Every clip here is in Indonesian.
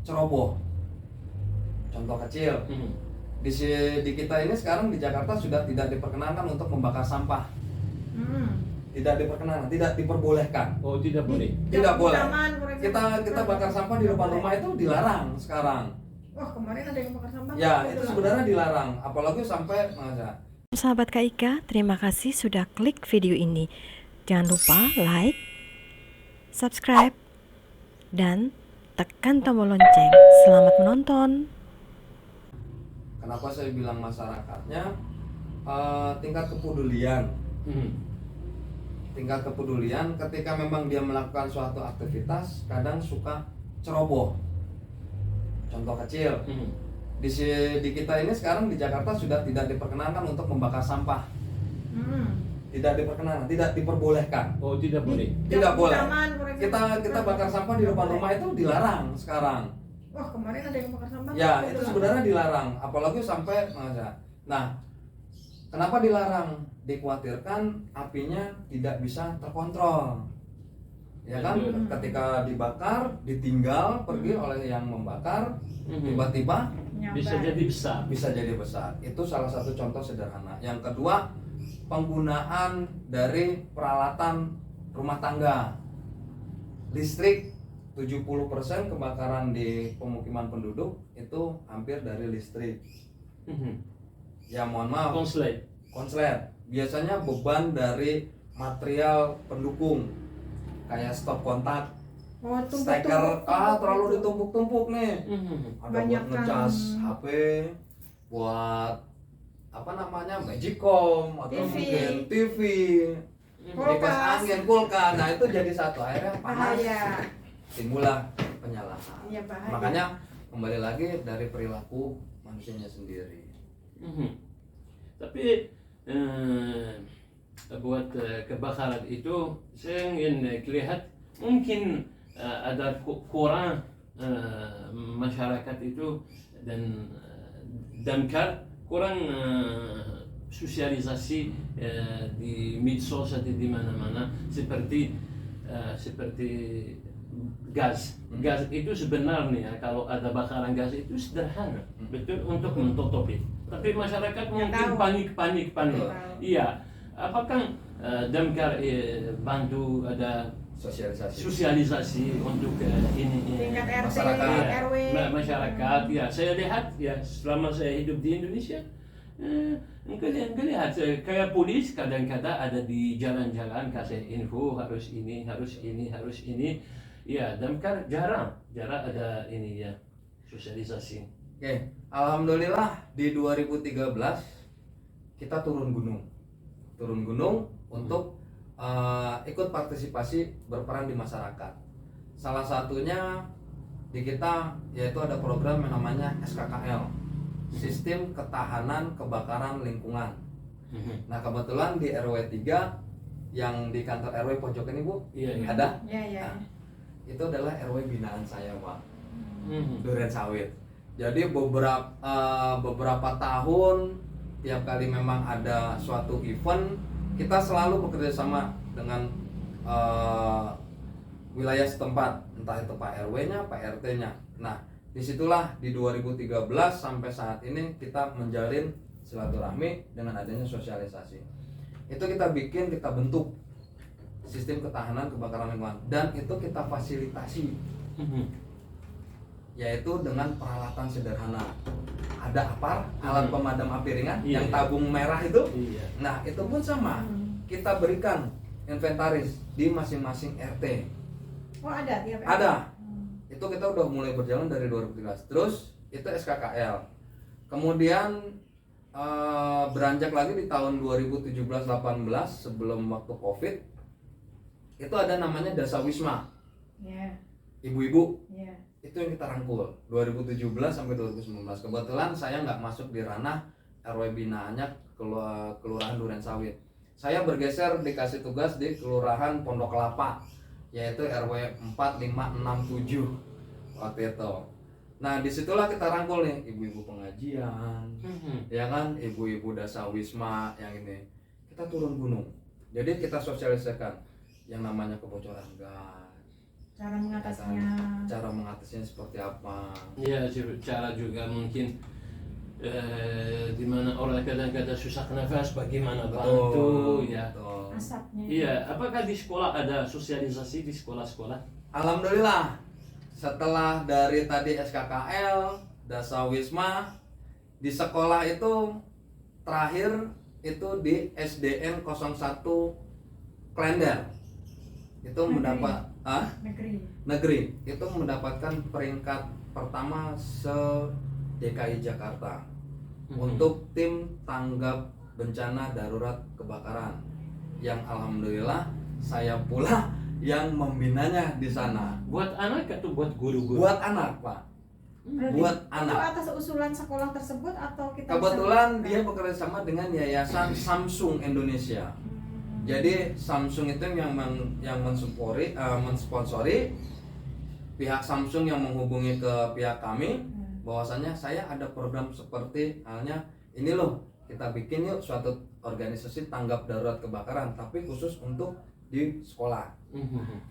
ceroboh. Contoh kecil, di kita ini sekarang di Jakarta sudah tidak diperkenankan untuk membakar sampah. Tidak diperkenankan, tidak diperbolehkan. Oh, tidak boleh. Tidak boleh. Kita bakar sampah di depan rumah itu dilarang sekarang. Wah, kemarin ada yang bakar sampah. Ya, itu sebenarnya dilarang, apalagi sampai Sahabat Kak Ika, terima kasih sudah klik video ini. Jangan lupa like, subscribe, dan tekan tombol lonceng. Selamat menonton. Kenapa saya bilang masyarakatnya tingkat kepedulian. Tingkat kepedulian ketika memang dia melakukan suatu aktivitas kadang suka ceroboh. Contoh kecil, di kita ini sekarang di Jakarta sudah tidak diperkenankan untuk membakar sampah. Tidak diperkenankan, tidak diperbolehkan. Oh, tidak boleh. Tidak boleh. Kita bakar sampah di depan rumah itu dilarang sekarang. Wah, kemarin ada yang bakar sampah. Ya, itu sebenarnya dilarang, apalagi sampai nah, kenapa dilarang? Dikhawatirkan apinya tidak bisa terkontrol. Ya kan, ketika dibakar, ditinggal pergi oleh yang membakar, tiba-tiba Bisa jadi besar. Bisa jadi besar. Itu salah satu contoh sederhana. Yang kedua, penggunaan dari peralatan rumah tangga. Listrik 70% kebakaran di pemukiman penduduk itu hampir dari listrik. Ya mohon maaf. Konslet. Biasanya beban dari material pendukung kayak stop kontak, steker, terlalu ditumpuk-tumpuk nih. Ada buat ngecas HP, buat Magicom atau mungkin TV, kipas angin, kulkas. Nah itu jadi satu, akhirnya panas, timbullah penyalahan. Makanya kembali lagi dari perilaku manusianya sendiri. Tapi buat kebakaran itu saya ingin lihat mungkin ada kurang masyarakat itu dan damkar kurang sosialisasi di medsos atau di mana-mana seperti gas itu sebenarnya kalau ada bakaran gas itu sederhana betul untuk menutupi, tapi masyarakat mungkin panik. Iya, apakah damkar bantu ada sosialisasi untuk ini tingkat RT, RW, masyarakat? Ya, saya lihat ya selama saya hidup di Indonesia, lihat kayak polis kadang-kadang ada di jalan-jalan kasih info harus ini. Ya, damkar jarang ada ini ya sosialisasi. Oke, alhamdulillah di 2013 kita turun gunung untuk ikut partisipasi berperan di masyarakat. Salah satunya di kita yaitu ada program yang namanya SKKL, Sistem Ketahanan Kebakaran Lingkungan. Nah kebetulan di RW 3 yang di kantor RW pojok ini Bu, ada? Iya. Nah, itu adalah RW binaan saya Pak, Duren Sawit. Jadi beberapa tahun tiap kali memang ada suatu event kita selalu bekerja sama dengan wilayah setempat, entah itu Pak RW-nya, Pak RT-nya. Nah, disitulah di 2013 sampai saat ini kita menjalin silaturahmi dengan adanya sosialisasi. Itu kita bentuk sistem ketahanan kebakaran lingkungan dan itu kita fasilitasi, yaitu dengan peralatan sederhana. Ada alat pemadam api ringan yang tabung merah itu. Nah itu pun sama, kita berikan inventaris di masing-masing RT. Oh ada tiap RT? Ada. Itu kita udah mulai berjalan dari 2013. Terus itu SKKL. Kemudian beranjak lagi di tahun 2017-18 sebelum waktu COVID, itu ada namanya Dasawisma. Ibu-ibu. Itu yang kita rangkul 2017 sampai 2019. Kebetulan saya nggak masuk di ranah RW binaannya Kelurahan Duren Sawit. Saya bergeser dikasih tugas di Kelurahan Pondok Kelapa, yaitu RW 4, 5, 6, 7 waktu itu. Nah disitulah kita rangkul nih ibu-ibu pengajian, ya kan, ibu-ibu Dasawisma yang ini. Kita turun gunung. Jadi kita sosialisasikan yang namanya kebocoran gas, Cara mengatasinya. Cara mengatasinya seperti apa. Ya, cara juga mungkin di mana orang kadang-kadang susah nafas, bagaimana bantu ya. Betul. Asapnya. Iya, apakah di sekolah ada sosialisasi di sekolah-sekolah? Alhamdulillah, setelah dari tadi SKKL, Dasawisma, di sekolah itu terakhir itu di SDN 01 Klender. Itu mendapat negeri. Itu mendapatkan peringkat pertama se-DKI Jakarta untuk tim tanggap bencana darurat kebakaran, yang alhamdulillah saya pula yang membinanya di sana. Buat anak atau buat guru-guru? Buat anak, Pak. Berarti Buat itu anak. atas usulan sekolah tersebut atau kita Kebetulan bisa- dia bekerja sama dengan Yayasan Samsung Indonesia. Jadi Samsung itu yang mensponsori, pihak Samsung yang menghubungi ke pihak kami bahwasanya saya ada program seperti halnya ini loh, kita bikin yuk suatu organisasi tanggap darurat kebakaran tapi khusus untuk di sekolah.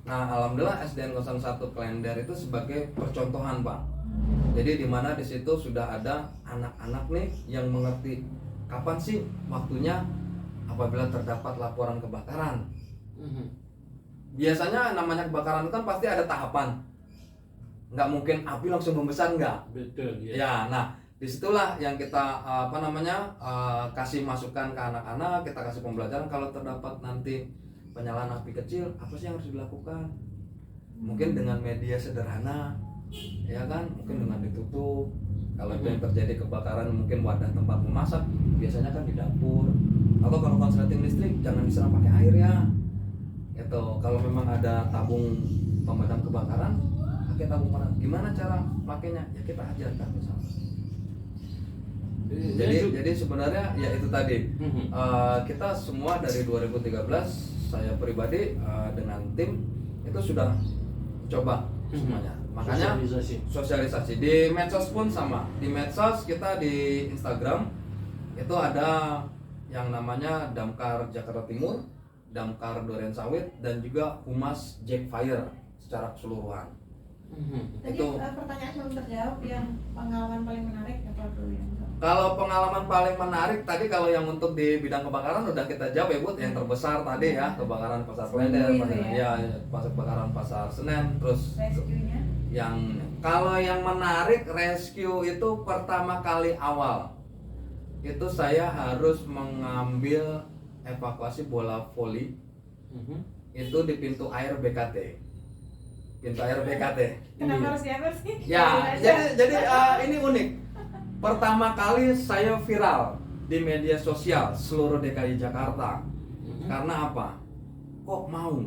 Nah, alhamdulillah SDN 01 Klender itu sebagai percontohan, Pak. Jadi di mana di situ sudah ada anak-anak nih yang mengerti kapan sih waktunya apabila terdapat laporan kebakaran. Biasanya namanya kebakaran itu kan pasti ada tahapan. Nggak mungkin api langsung membesar, nggak. Betul ya. Ya, nah disitulah yang kita kasih masukan ke anak-anak, kita kasih pembelajaran kalau terdapat nanti penyalaan api kecil, apa sih yang harus dilakukan? Mungkin dengan media sederhana, ya kan? Mungkin dengan ditutup. Kalau yang terjadi kebakaran mungkin wadah tempat memasak, biasanya kan di dapur. Atau kalau konsleting listrik jangan disiram pakai air ya. Itu kalau memang ada tabung pemadam kebakaran, pakai tabung pemadam. Gimana cara pakainya? Ya kita ajarkan misalnya. Jadi sebenarnya ya itu tadi. Kita semua dari 2013, saya pribadi dengan tim itu sudah coba semuanya. Makanya sosialisasi di medsos pun sama. Di medsos kita di Instagram itu ada yang namanya Damkar Jakarta Timur, Damkar Duren Sawit, dan juga Humas Jack Fire secara keseluruhan. Tadi Itu pertanyaan belum terjawab, yang pengalaman paling menarik apa tuh yang kalau pengalaman paling menarik tadi, kalau yang untuk di bidang kebakaran udah kita jawab ya, Bu. Yang terbesar tadi ya, kebakaran Pasar Klender, kebakaran Pasar Senen, terus rescue-nya? yang kalau yang menarik rescue itu pertama kali awal itu saya harus mengambil evakuasi bola voli itu di pintu air BKT. Kenapa harus diambil sih? Ya, jadi ini unik. Pertama kali saya viral di media sosial seluruh DKI Jakarta. Karena apa? Kok mau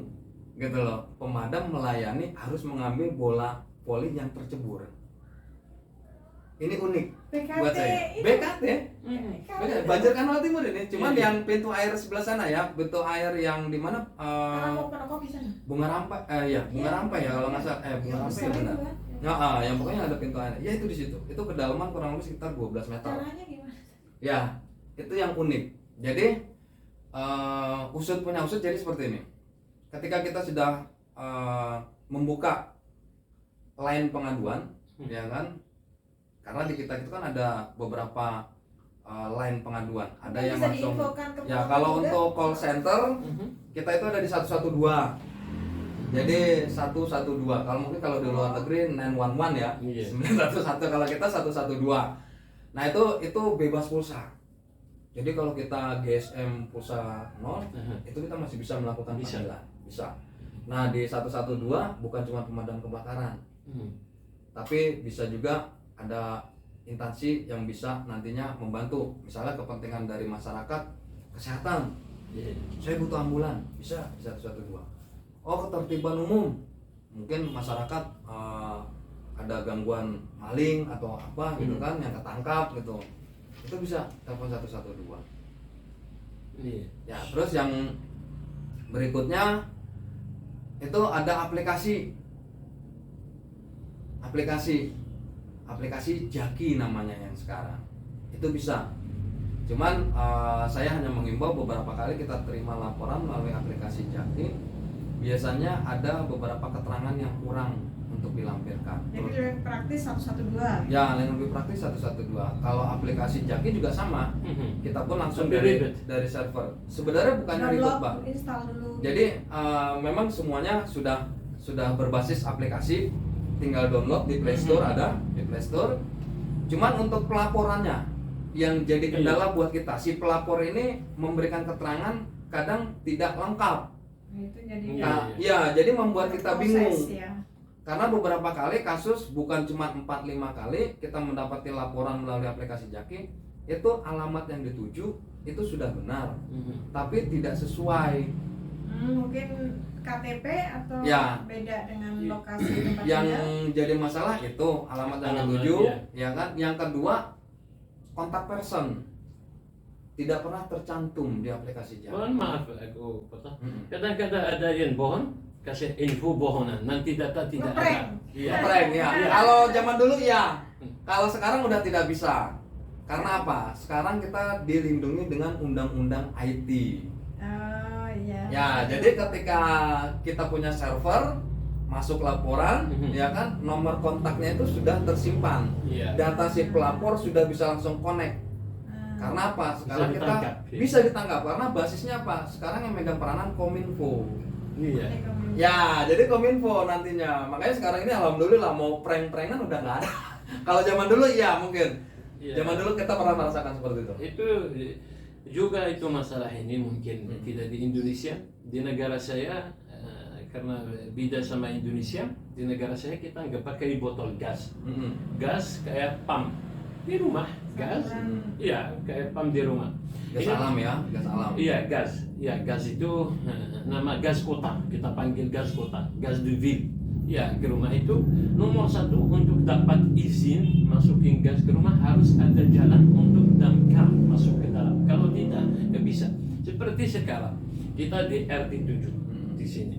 gitu loh, pemadam melayani harus mengambil bola voli yang tercebur. Ini unik buat saya. BKT, Banjar Kanal Timur ini. Cuman yang pintu air sebelah sana ya, pintu air yang di mana? Bunga Rampai, Bunga Rampai ya kalau nggak salah. Bunga Rampai ya benar. Yang pokoknya ada pintu air. Ya itu di situ. Itu kedalaman kurang lebih sekitar 12 meter. Caranya gimana? Ya, itu yang unik. Jadi usut punya usut jadi seperti ini. Ketika kita sudah membuka line pengaduan, ya kan? Karena di kita itu kan ada beberapa line pengaduan. Ada yang langsung. Ya, kalau untuk call center kita itu ada di 112. Jadi 112. Kalau mungkin kalau di luar negeri 911 ya. 911, kalau kita 112. Nah, itu bebas pulsa. Jadi kalau kita GSM pulsa 0, itu kita masih bisa melakukan panggilan. Bisa. Nah, di 112 bukan cuma pemadam kebakaran. Tapi bisa juga ada instansi yang bisa nantinya membantu, misalnya kepentingan dari masyarakat kesehatan. Saya butuh ambulan, bisa 112. Oh, ketertiban umum, mungkin masyarakat ada gangguan maling atau apa gitu kan, yang ketangkap gitu, itu bisa telepon 112. Ya, terus yang berikutnya itu ada aplikasi Jaki namanya yang sekarang. Itu bisa. Cuman saya hanya mengimbau beberapa kali kita terima laporan melalui aplikasi Jaki. biasanya ada beberapa keterangan yang kurang untuk dilampirkan. Jadi lebih praktis 112. Ya, yang lebih praktis 112. Kalau aplikasi Jaki juga sama. Kita pun langsung Lebih dari server. Sebenarnya bukannya ribet, Pak. Download, install dulu. Jadi memang semuanya sudah berbasis aplikasi, tinggal download di Play Store, ada di Play Store. Cuman untuk pelaporannya yang jadi kendala buat kita, si pelapor ini memberikan keterangan kadang tidak lengkap. Itu jadi Nah, ya jadi membuat kita proses, bingung. ya. Karena beberapa kali kasus, bukan cuma 4-5 kali kita mendapati laporan melalui aplikasi Jaki, itu alamat yang dituju itu sudah benar, tapi tidak sesuai. Mungkin KTP atau Ya. beda dengan lokasi tempat Yang tinggal. jadi masalah itu alamat yang Alamat, dituju, ya. ya kan. Yang kedua, kontak person tidak pernah tercantum di aplikasi Jaki. Mohon maaf aku potong. Mm-mm. Kadang-kadang ada yang bohong, kasih info bohongan, nanti data tidak ada. Ngeprank. Iya. Ngeprank, ya. Kalau zaman dulu ya. Kalau sekarang udah tidak bisa. Karena apa? Sekarang kita dilindungi dengan undang-undang IT. Oh iya. Ya, jadi ketika kita punya server, masuk laporan, ya kan, nomor kontaknya itu sudah tersimpan. Iya. Data si pelapor sudah bisa langsung connect. Karena apa? Sekarang kita ditangkap, ya. bisa ditangkap karena basisnya apa? Sekarang yang megang peranan Kominfo. Iya. Ya, jadi Kominfo nantinya. Makanya sekarang ini alhamdulillah mau prank-prankan udah nggak ada. Kalau zaman dulu iya mungkin. Iya. Zaman dulu kita pernah merasakan seperti itu. Itu juga itu masalah ini mungkin tidak di Indonesia, di negara saya karena beda sama Indonesia, di negara saya kita nggak pakai botol gas, gas kayak pump di rumah, gas, iya kayak pump di rumah. Gas Ini- alam ya, gas alam. Iya gas, ya gas itu nama gas kota, kita panggil gas kota, gas de ville. Ya ke rumah itu nomor satu untuk dapat izin masukin gas ke rumah harus ada jalan untuk damkar masuk ke dalam. Kalau tidak nggak bisa. Seperti sekarang kita di RT 7 di sini.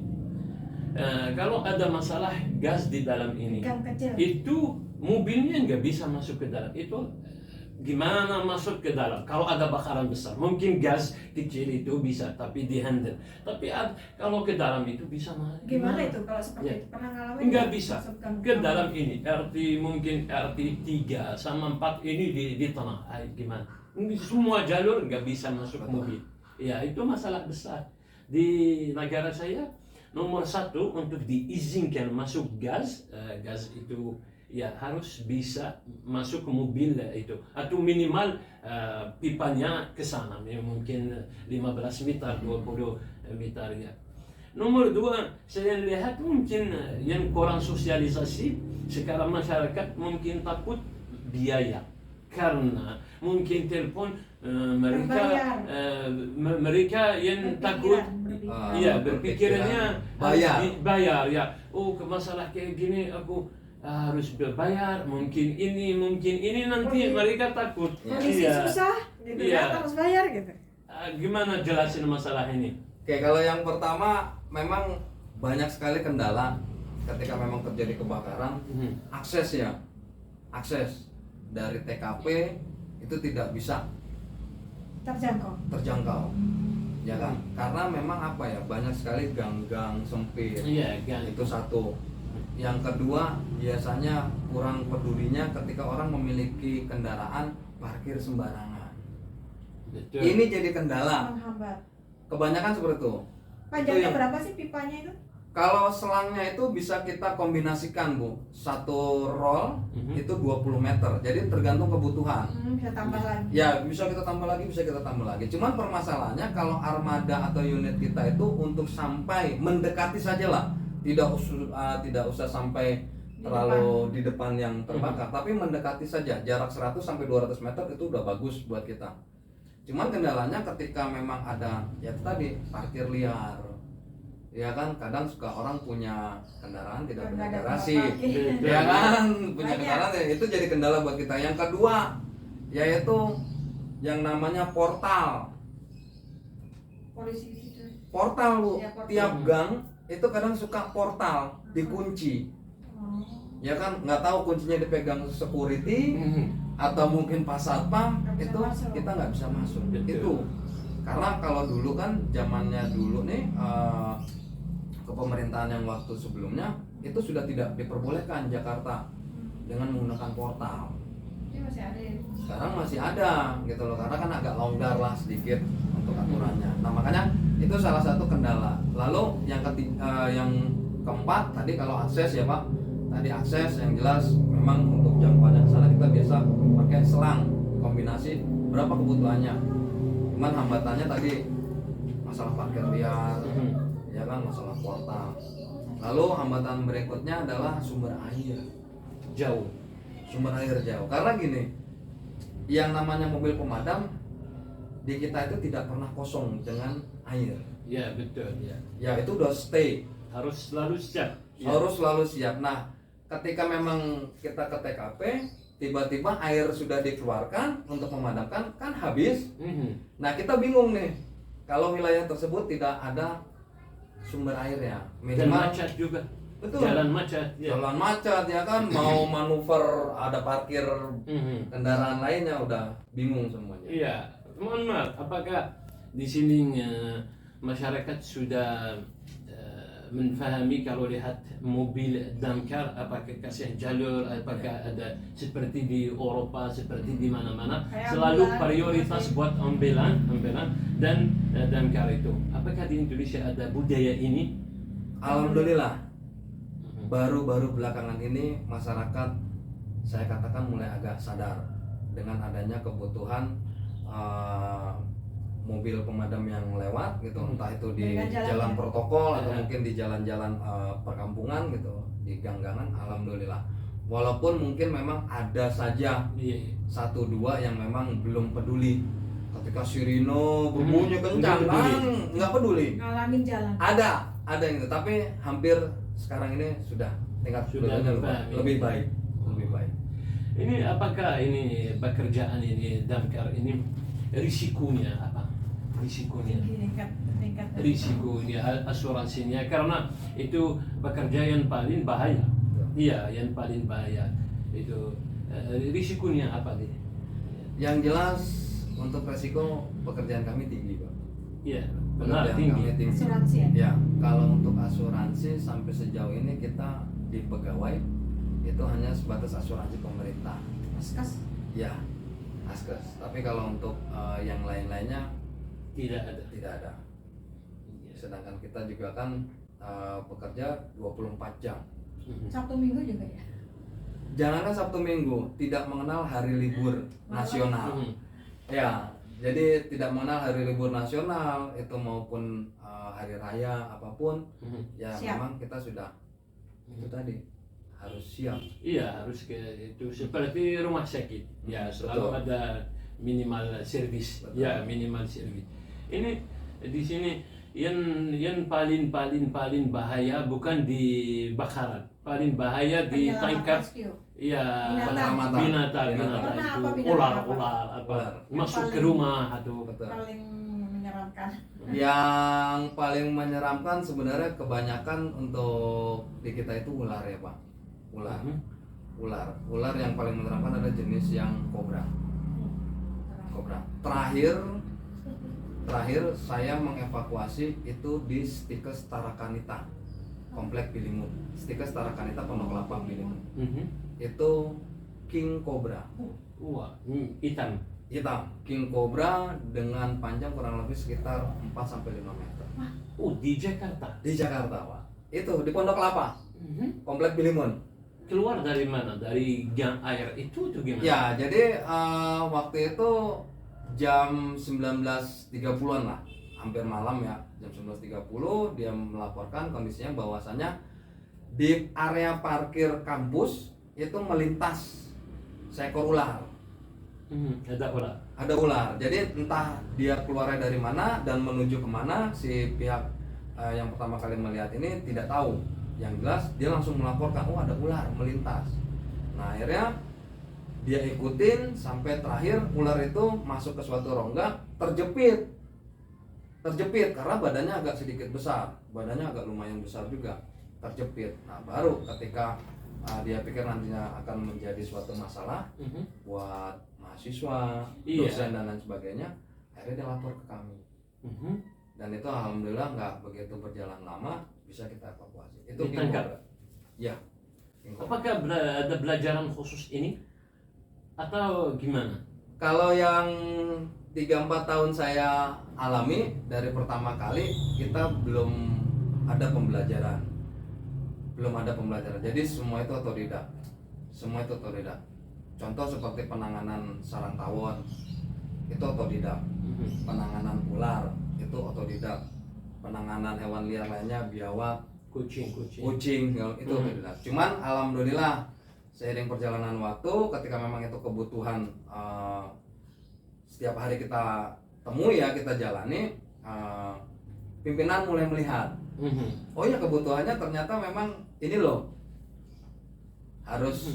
Kalau ada masalah gas di dalam ini, Gang kecil. itu mobilnya nggak bisa masuk ke dalam. Itu gimana masuk ke dalam? Kalau ada bakaran besar, mungkin gas kecil itu bisa, tapi dihandle. Tapi kalau ke dalam itu bisa Gimana itu kalau seperti Ya. itu? Pernah ngalamin? Nggak nggak? bisa. Masuk gang- Ke dalam ini RT mungkin RT 3 sama 4 ini di tengah. Gimana? Semua jalur nggak bisa masuk mobil. Ya itu masalah besar di negara saya. Nomor satu untuk diizinkan masuk gas, gas itu ya harus bisa masuk ke mobil itu atau minimal pipanya ke sana ya, mungkin 15 meter 20 meter ya. Nomor dua saya lihat mungkin yang kurang sosialisasi sekarang masyarakat mungkin takut biaya karena mungkin telepon mereka mereka yang takut iya berpikirannya harus bayar ya. Oh masalah kayak gini aku harus berbayar, mungkin ini nanti mereka takut. Kondisi susah, gitu Iya. kan harus bayar gitu. Gimana jelasin masalah ini? Oke, kalau yang pertama memang banyak sekali kendala ketika memang terjadi kebakaran. Aksesnya, akses dari TKP itu tidak bisa terjangkau, ya kan? Karena memang apa ya, banyak sekali gang-gang sempit. Iya, gang. Itu satu. Yang kedua, biasanya kurang pedulinya ketika orang memiliki kendaraan parkir sembarangan. Betul. Ini jadi kendala. Menghambat. Kebanyakan seperti itu. Panjangnya yang- berapa sih pipanya itu? Kalau selangnya itu bisa kita kombinasikan, Bu. Satu roll itu 20 meter. Jadi tergantung kebutuhan. Bisa tambah lagi. Ya, bisa kita tambah lagi, bisa kita tambah lagi. Cuman permasalahannya kalau armada atau unit kita itu untuk sampai mendekati saja lah. Tidak usah sampai terlalu di depan yang terbakar, tapi mendekati saja. Jarak 100 sampai 200 meter itu udah bagus buat kita. Cuman kendalanya ketika memang ada ya tadi parkir liar. Ya kan, kadang suka orang punya kendaraan tidak punya Nggak ada garasi. tempat parkir. Ya kan, punya Banyak. kendaraan ya, itu jadi kendala buat kita. Yang kedua yaitu yang namanya portal. Polisi di situ. Portal, Bu. Ya, portal. Tiap gang itu kadang suka portal dikunci. Oh. Ya kan, nggak tahu kuncinya dipegang security atau mungkin pas satpam, Nggak bisa itu masuk. kita nggak bisa masuk. Betul. Itu karena kalau dulu kan zamannya dulu nih kepemerintahan yang waktu sebelumnya itu sudah tidak diperbolehkan Jakarta dengan menggunakan portal. Ini masih ada ya? Sekarang masih ada gitu loh, karena kan agak longgar lah sedikit untuk aturannya. Nah makanya itu salah satu kendala. Lalu yang keempat tadi kalau akses ya Pak, tadi akses yang jelas memang untuk jangkauan yang sana kita biasa pakai selang kombinasi berapa kebutuhannya. Cuman hambatannya tadi masalah parkir liar, ya kan, masalah portal. Lalu hambatan berikutnya adalah sumber air. Jauh. Sumber air jauh. Karena gini, yang namanya mobil pemadam di kita itu tidak pernah kosong dengan air. Ya betul ya. Ya itu udah stay, Harus selalu siap. Ya. harus selalu siap. Nah, ketika memang kita ke TKP, tiba-tiba air sudah dikeluarkan untuk memadamkan, kan habis. Nah, kita bingung nih, kalau wilayah tersebut tidak ada sumber airnya. Dan macet juga. Betul. Jalan macet. Ya. Jalan macet ya kan, mau manuver ada parkir kendaraan lainnya udah bingung semuanya. Iya, mohon maaf, apakah di sini masyarakat sudah menfahami kalau lihat mobil damkar apakah kasih jalur, apakah ada seperti di Eropa, seperti di mana-mana Kayak selalu ambulan, prioritas masih. buat ambulan dan damkar itu. Apakah di Indonesia ada budaya ini? Alhamdulillah. Baru-baru belakangan ini masyarakat saya katakan mulai agak sadar dengan adanya kebutuhan mobil pemadam yang lewat gitu, entah itu di Dengan jalan jalan ya? protokol atau Ya. mungkin di jalan-jalan perkampungan gitu, di gang-gangan. Alhamdulillah. Walaupun mungkin memang ada saja Iya. satu dua yang memang belum peduli ketika sirine berbunyi kencang Nggak peduli. kan nggak peduli. Ngalamin jalan. Ada yang itu, tapi hampir sekarang ini sudah tingkat Sudah kepeduliannya memahami. lebih baik. Ini apakah ini pekerjaan ini damkar ini risikonya apa? Risikonya. Tingkat. Risikonya, asuransinya, karena itu pekerjaan paling bahaya. Iya, yang paling bahaya itu risikonya apa nih? Yang jelas untuk resiko pekerjaan kami tinggi, Pak. Iya, benar Pekerjaan tinggi. kami tinggi. Asuransi ya? Ya, kalau untuk asuransi sampai sejauh ini kita di pegawai itu hanya sebatas asuransi pemerintah. Askas. Ya, Askes. Tapi kalau untuk yang lain-lainnya Tidak ada. tidak ada. Sedangkan kita juga kan bekerja 24 jam. Sabtu Minggu juga ya? Jangankan Sabtu Minggu, tidak mengenal hari libur nasional. Ya, jadi tidak mengenal hari libur nasional itu maupun hari raya apapun, ya Siap. memang kita sudah itu tadi harus siap. Iya, harus ke itu seperti rumah sakit. Ya, selalu Betul. ada minimal servis. Betul. Ya, minimal servis. Ini di sini yang paling bahaya bukan di bakaran. Paling bahaya di Penyelamat tangkap. rescue. Iya, Binatang. binatang Pernah itu apa binatang ular apa? apa Ular. masuk ke Paling- rumah atau Betul. Paling menyeramkan. Yang paling menyeramkan sebenarnya kebanyakan untuk di kita itu ular ya Pak. Ular yang paling menyeramkan adalah jenis yang kobra. Terakhir saya mengevakuasi itu di Stikes Tarakanita, Komplek Bilimun. Stikes Tarakanita Pondok Kelapa Bilimun. Itu king cobra Wah, hitam. hitam, king cobra dengan panjang kurang lebih sekitar 4 sampai 5 meter. Oh, di Jakarta. Di Jakarta, Pak. Itu di Pondok Kelapa, Komplek Bilimun. Keluar dari mana? Dari gang air itu tuh gimana? Ya, jadi waktu itu jam 19.30-an lah, hampir malam ya, jam 19.30 dia melaporkan kondisinya bahwasannya di area parkir kampus itu melintas seekor ular. Ada ular. Ada ular, jadi entah dia keluarnya dari mana dan menuju kemana, si pihak yang pertama kali melihat ini tidak tahu. Yang jelas dia langsung melaporkan, oh ada ular melintas. Nah akhirnya dia ikutin sampai terakhir ular itu masuk ke suatu rongga, terjepit karena badannya agak sedikit besar, badannya agak lumayan besar juga, terjepit. Nah baru ketika dia pikir nantinya akan menjadi suatu masalah buat mahasiswa, Iya. dosen dan lain sebagainya, akhirnya dia lapor ke kami. Dan itu alhamdulillah nggak begitu berjalan lama, bisa kita evakuasi. Itu Ditangkap? King Cobra. Ya. King Cobra. Apakah ada belajaran khusus ini atau gimana? Kalau yang 3-4 tahun saya alami dari pertama kali, kita belum ada pembelajaran. Jadi semua itu otodidak. Contoh seperti penanganan sarang tawon itu otodidak. Penanganan ular itu otodidak. Penanganan hewan liar lainnya, biawak, Kucing. kucing itu otodidak. Cuman alhamdulillah seiring perjalanan waktu, ketika memang itu kebutuhan setiap hari kita temui ya, kita jalani, pimpinan mulai melihat, oh ya kebutuhannya ternyata memang ini loh, harus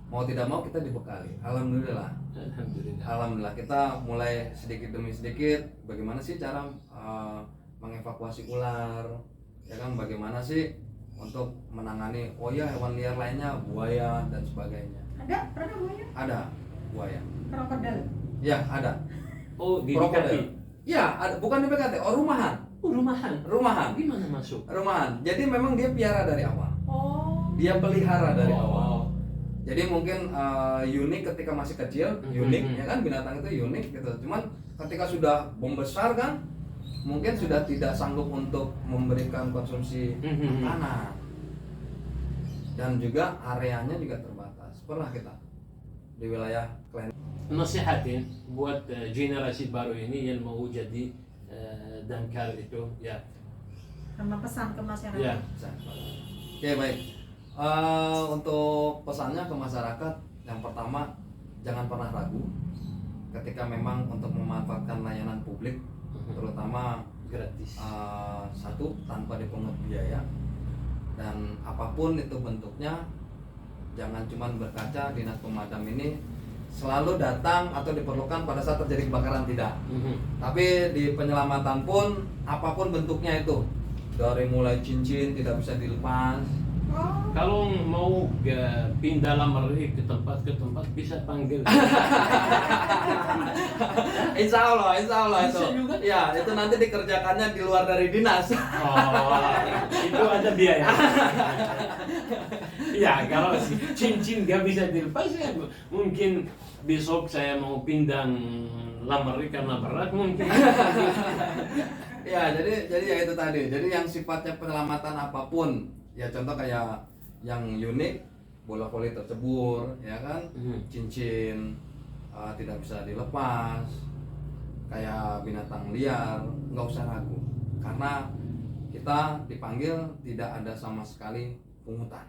mau tidak mau kita dibekali. Alhamdulillah kita mulai sedikit demi sedikit bagaimana sih cara mengevakuasi ular, ya kan, bagaimana sih untuk menangani oh ya hewan liar lainnya, buaya dan sebagainya. Pernah buaya? Ada buaya. Krokodil. Ya, ada. Oh, di Krokodil. Ya, ada, bukan di PKT, rumahan. Rumahan. Gimana masuk? Rumahan. Jadi memang dia piara dari awal. Oh. Dia pelihara dari awal. Jadi mungkin unik ketika masih kecil, unik ya kan, binatang itu unik gitu. Cuman ketika sudah membesar kan, mungkin sudah tidak sanggup untuk memberikan konsumsi makanan. Dan juga areanya juga terbatas. Pernah kita di wilayah Klen. Nasihatin buat generasi baru ini yang mau jadi damkar itu ya. Sama pesan ke masyarakat. Ya. Oke, baik. Untuk pesannya ke masyarakat, yang pertama jangan pernah ragu ketika memang untuk memanfaatkan layanan publik, terutama Gratis. satu, tanpa dipungut biaya, dan apapun itu bentuknya, jangan cuma berkaca dinas pemadam ini selalu datang atau diperlukan pada saat terjadi kebakaran, tidak. Tapi di penyelamatan pun apapun bentuknya itu, dari mulai cincin tidak bisa dilepas. Kalau mau pindah lamari ke tempat bisa panggil. Insya Allah itu. Bisa juga? Ya, itu nanti dikerjakannya di luar dari dinas. Oh, itu ada biaya. Ya, kalau cincin gak bisa dilepas ya mungkin besok saya mau pindah lamari karena berat mungkin. Ya, jadi ya itu tadi. Jadi yang sifatnya penyelamatan apapun, ya contoh kayak yang unik, bola voli tercebur, ya kan, cincin tidak bisa dilepas, kayak binatang liar, nggak usah ragu, karena kita dipanggil tidak ada sama sekali pungutan,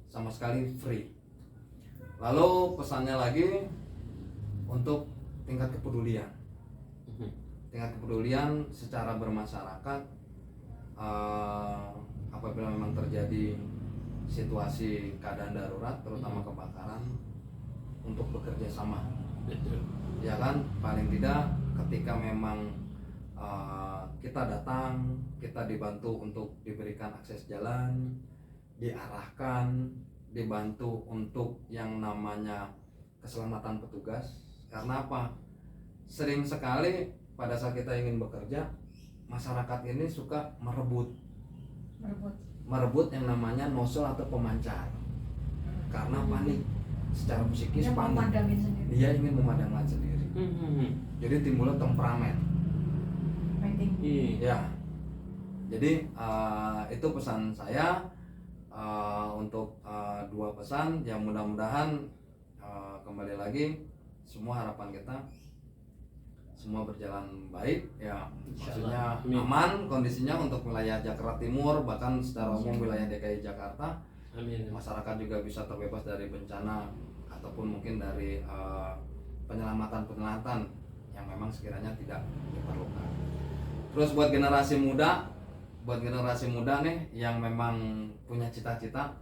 sama sekali free. Lalu pesannya lagi untuk tingkat kepedulian. Tingkat kepedulian secara bermasyarakat, apabila memang terjadi situasi keadaan darurat, terutama kebakaran, untuk bekerja sama. Betul. Ya kan, paling tidak ketika memang kita datang, kita dibantu untuk diberikan akses jalan, diarahkan, dibantu untuk yang namanya keselamatan petugas. Karena apa? Sering sekali pada saat kita ingin bekerja, masyarakat ini suka merebut yang namanya nozzle atau pemancar, karena panik secara psikis, panik, dia ingin memadamkan sendiri. Jadi timbulnya temperamen. Ya, jadi itu pesan saya untuk dua pesan yang mudah-mudahan kembali lagi semua harapan kita semua berjalan baik ya, maksudnya aman kondisinya untuk wilayah Jakarta Timur, bahkan secara umum wilayah DKI Jakarta. Amin. Masyarakat juga bisa terbebas dari bencana ataupun mungkin dari penyelamatan yang memang sekiranya tidak diperlukan. Terus buat generasi muda nih yang memang punya cita-cita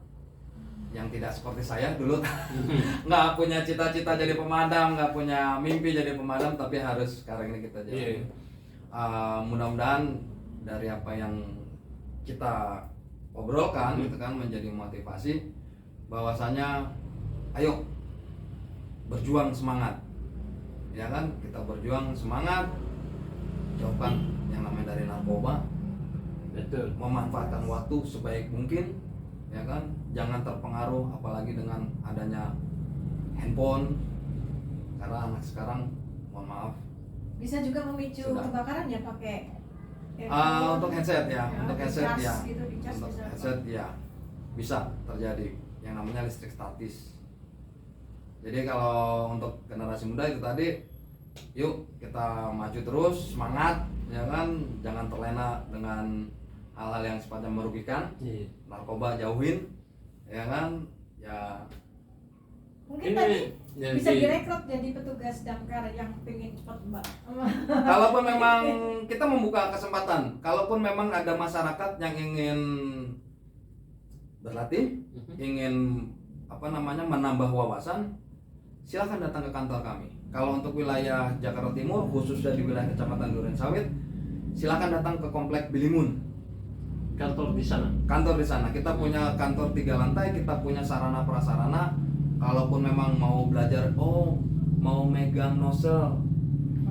yang tidak seperti saya dulu, nggak punya cita-cita jadi pemadam, nggak punya mimpi jadi pemadam, tapi harus sekarang ini kita jadi. Mudah-mudahan dari apa yang kita obrolkan gitu kan menjadi motivasi bahwasanya ayo berjuang semangat, ya kan, kita berjuang semangat, jauhkan yang namanya dari narkoba, Betul. memanfaatkan waktu sebaik mungkin, ya kan, jangan terpengaruh apalagi dengan adanya handphone, karena anak sekarang, mohon maaf, Bisa juga memicu Sudah. kebakaran ya pakai untuk headset ya, untuk headset dicas ya, gitu, dicas untuk bisa. headset ya bisa terjadi yang namanya listrik statis. Jadi kalau untuk generasi muda itu tadi, yuk kita maju terus, semangat, ya kan, jangan terlena dengan hal-hal yang sifatnya merugikan, Iya. narkoba jauhin, ya kan, ya Mungkin Ini tadi yang bisa di- direkrut jadi petugas damkar yang pengen cepat mbak. kalaupun memang kita membuka kesempatan, kalaupun memang ada masyarakat yang ingin berlatih, ingin menambah wawasan, silakan datang ke kantor kami. Kalau untuk wilayah Jakarta Timur, khususnya di wilayah Kecamatan Durensawit, silakan datang ke Komplek Bilimun. Kantor di sana. Kantor di sana, kita punya kantor 3 lantai, kita punya sarana prasarana. Kalaupun memang mau belajar, mau megang nozzle,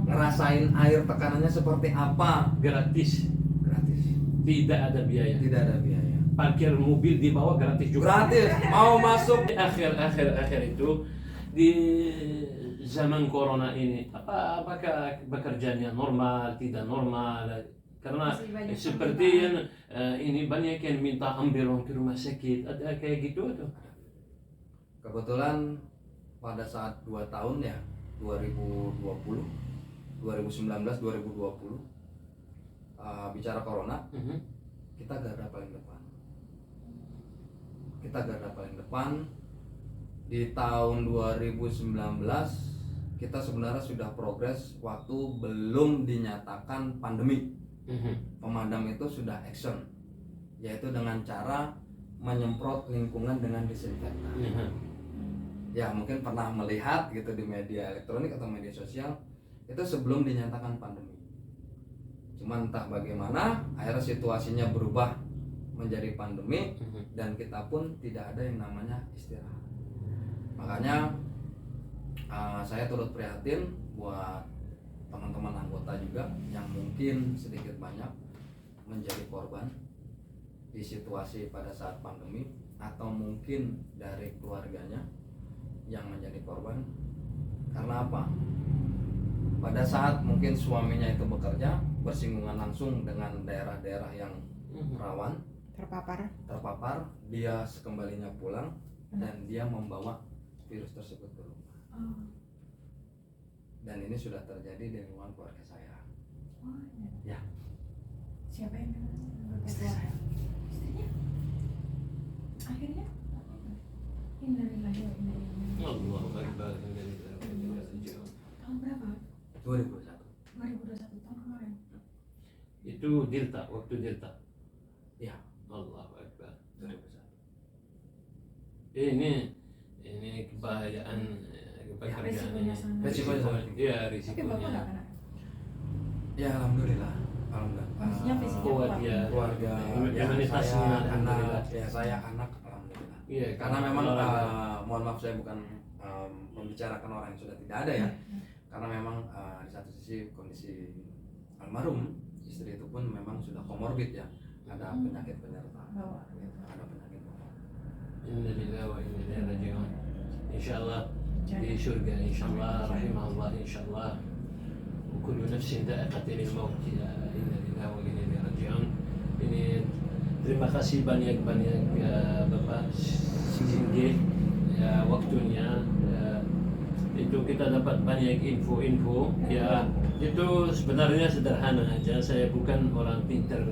ngerasain air tekanannya seperti apa, Gratis. gratis, Tidak ada biaya. tidak ada biaya. Parkir mobil di bawah gratis juga. Gratis, mau masuk. Akhir itu di zaman corona ini apakah pekerjaannya normal, tidak normal? Karena Masih banyak seperti yang ini banyak yang minta ambulan ke rumah sakit, ada kayak gitu atau? Kebetulan pada saat 2 tahun ya, 2020, 2019, 2020, bicara corona, kita garda paling depan. Kita garda paling depan. Di tahun 2019 kita sebenarnya sudah progres waktu belum dinyatakan pandemi. Pemadam itu sudah action, yaitu dengan cara menyemprot lingkungan dengan disinfektan. Ya mungkin pernah melihat gitu di media elektronik atau media sosial, itu sebelum dinyatakan pandemi. Cuman entah bagaimana akhirnya situasinya berubah menjadi pandemi, dan kita pun tidak ada yang namanya istirahat. Makanya saya turut prihatin buat teman-teman anggota juga yang mungkin sedikit banyak menjadi korban di situasi pada saat pandemi, atau mungkin dari keluarganya yang menjadi korban. Karena apa? Pada saat mungkin suaminya itu bekerja, bersinggungan langsung dengan daerah-daerah yang rawan terpapar, dia sekembalinya pulang dan dia membawa virus tersebut ke rumah. Dan ini sudah terjadi di lingkungan keluarga saya. Ya. Siapa yang Istri saya. Istrinya? Akhirnya? Innalillahi wa inna ilaihi raji'un. Allahu Akbar. Tahun berapa? 2021. 2021, tahun kemarin. Itu Delta, waktu Delta. Ya, Allahu Akbar. 2021. Ini kebahagiaan pekerjaan Risikonya ini. sangat. Risikonya sangat tinggi. Iya, Tapi bapak risikonya. nggak kena? Ya alhamdulillah. Maksudnya fisiknya kuat kuat. ya. Keluarga, ya, Imunitasnya saya alhamdulillah. anak, ya saya anak, alhamdulillah. Iya, Karena memang olahraga. mohon maaf, saya bukan membicarakan orang yang sudah tidak ada ya. Karena memang di satu sisi kondisi almarhum istri itu pun memang sudah komorbid ya, ada penyakit penyerta, Bawa. ada penyakit bawaan. Innalillahi wa inna ilaihi raji'un. Insyaallah di surga, insyaallah rahimahullah, insyaallah. Kullu nafsin dha'iqatul maut. Ya innalillahi wa inna ilaihi raji'un. Ini terima kasih banyak-banyak ya Bapak Singgi ya waktunya. Itu kita dapat banyak info-info ya. Itu sebenarnya sederhana aja. Saya bukan orang pintar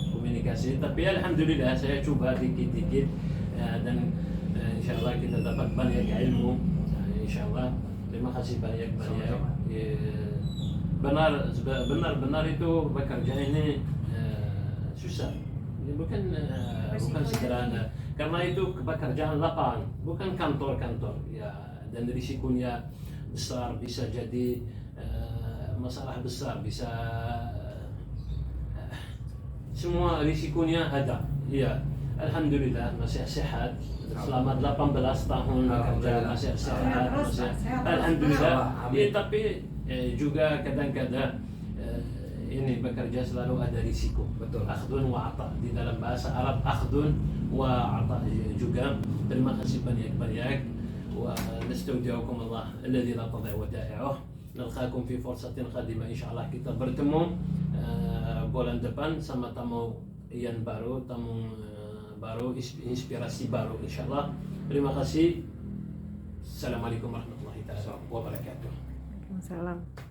komunikasi, tapi alhamdulillah saya coba dikit-dikit ya, dan insyaallah kita dapat banyak ilmu. Insyaallah terima kasih banyak-banyak. Ya, benar itu bekerja ini susah. Ini bukan sederhana. Karena itu pekerjaan lapangan, bukan kantor-kantor ya, dan risikonya besar, bisa jadi masalah besar, bisa semua risikonya ada. Ya, alhamdulillah masih sehat. Selama 18 tahun bekerja masih sehat, masih alhamdulillah. Ya, tapi juga kadang-kadang ini bekerja selalu ada risiko. Betul. Akhdun wa ata. Di dalam bahasa Arab akhdun wa ata juga. Terima kasih banyak-banyak. Wa nastaudiukum Allah alladzi la tadhi'u wadai'uh. Nalqakum fi fursatin qadimah, insyaallah kita bertemu bulan depan sama tamu yang baru, tamu baru, inspirasi baru insyaallah. Terima kasih. Assalamualaikum warahmatullahi wabarakatuh. Waalaikumsalam.